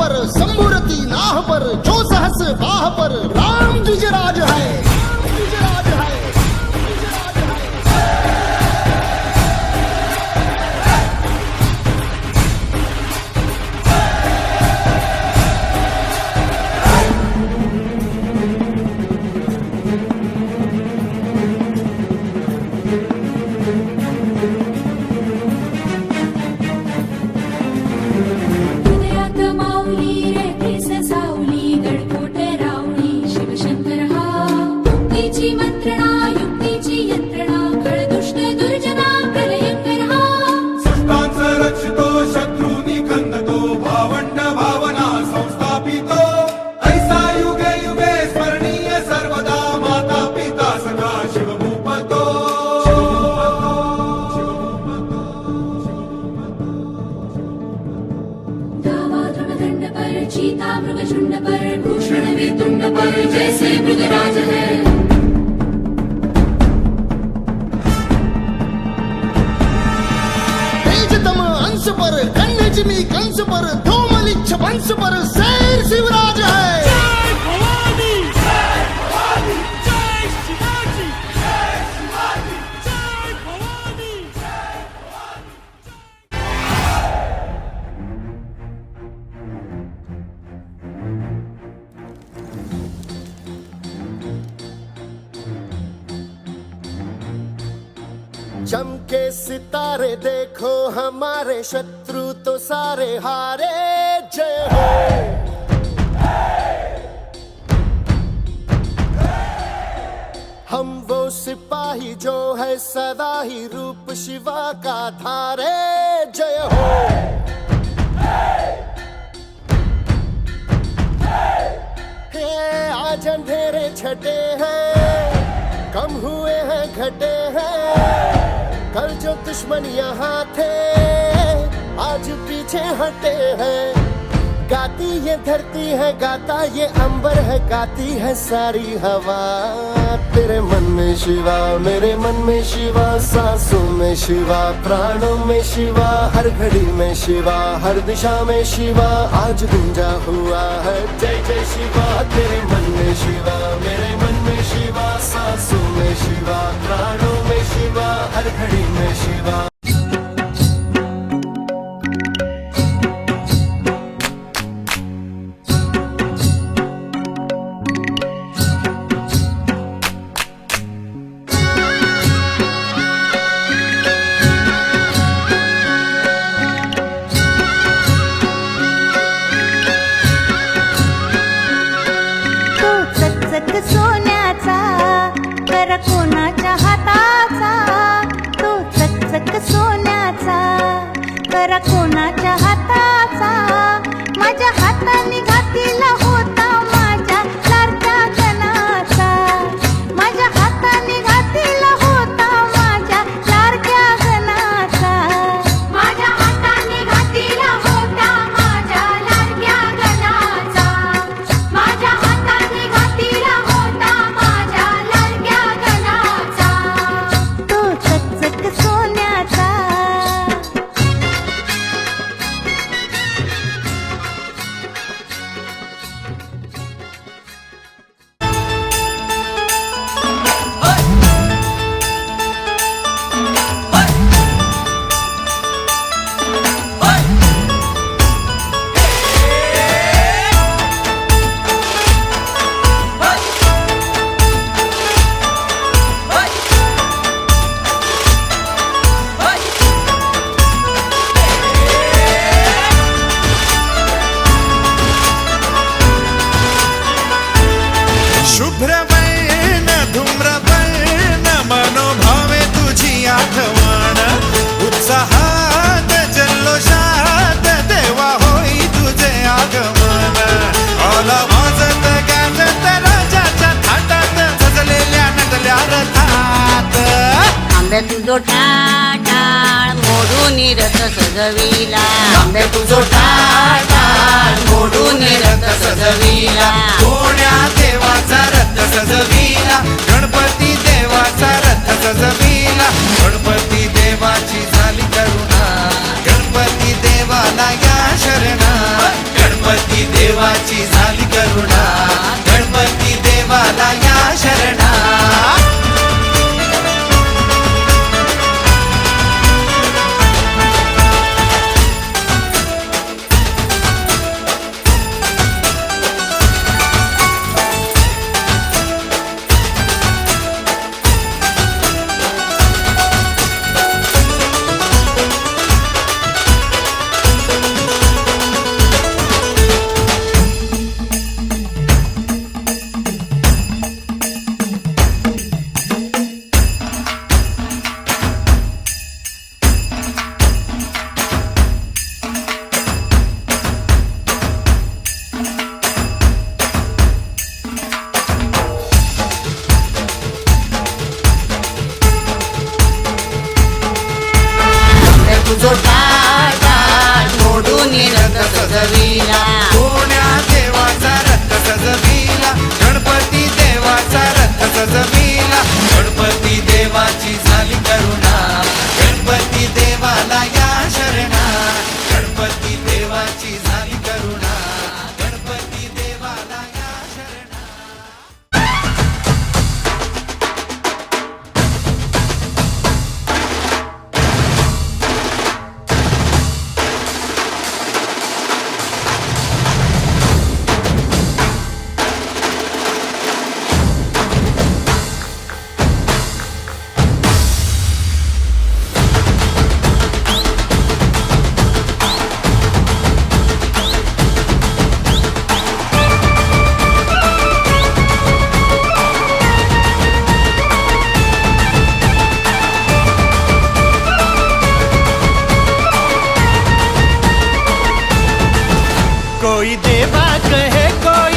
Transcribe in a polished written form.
पर संबुरती नाह पर जो सहस बाह पर राम द्विजराज है, राम द्विजराज है, द्विजराज है। हृदयात माऊली रेतीस सावली गडकोट रावळी शिवशंकर हा मुक्तीची मंत्रणा युक्तीची यंत्रणा कळदुष्ट दुर्जना प्रलयंकर हा सृष्टांचा रक्षितो शत्रूनी खंदतो भावंड भावना संस्थापितो ऐसा युगे युगे स्मरणीय सर्वदा माता पिता सखा शिवभूपतो धावा ध्रुवदंड पर चीता मृगशुंड पर भूषण वेतुंड पर जैसे मृगराज है तेजतम अंश पर कन्या जिमी कंस पर धूमलिच्छ वंश पर शेर शिवराज है। चमके सितारे देखो हमारे शत्रु तो सारे हारे जय हो। हम वो सिपाही जो है सदा ही रूप शिवा का धारे जय हो। हे आज अंधेरे छटे हैं कम हुए हैं घटे हैं कल जो दुश्मन यहाँ थे आज पीछे हटे हैं। गाती ये धरती है गाता ये अंबर है गाती है सारी हवा तेरे मन में शिवा मेरे मन में शिवा सांसों में शिवा प्राणों में शिवा हर घड़ी में शिवा हर दिशा में शिवा आज गूंजा हुआ है जय जय शिवा तेरे मन में शिवा मेरे मन में शिवा सांसों में शिवा प्राणों में शिवा हर घड़ी में शिवा। चकचक सोन्याचा कर कोणाच्या हाताचा तो चकचक सोन्याचा कर कोणाच्या हाताचा माझ्या हाताने घातीला होता माझ्या लाडक्या गणाचा माझ्या हाताने घातीला होता माझ्या लाडक्या गणाचा माझ्या हाताने घातीला होता माझ्या लाडक्या गणाचा माझ्या हाताने घातीला होता माझ्या लाडक्या गणाचा तो चकचक सोन्याचा। शुभ्रवर्ण धूम्रवर्ण मनोभावे तुझी आठवण उत्साहात जल्लोषात देवा होई तुझे आगमन आला वाजत गाजत राजाच्या थाटात सजलेल्या नटल्या रथात आंबे तुझो टाटाळ मोडून रथ सजविला आंबे तुझो टाळ मोडून रथ सजविला कोण्या देवाचा रथ सजविला गणपती देवाचा रथ सजविला गणपती देवाची झाली करुणा गणपती देवाला या शरणा गणपती गणपती देवाची झाली करुणा गणपती देवाला या शरणा तुझो टाळ मोडून रथ सजविला कोण्या देवाचा रथ सजविला गणपती देवाचा रथ सजविला गणपती देवाची झाली करुणा गणपती देवाला या शरणा गणपती देवाची झाली करुणा गणपती देवाला या शरणा कोई देवा कहे कोई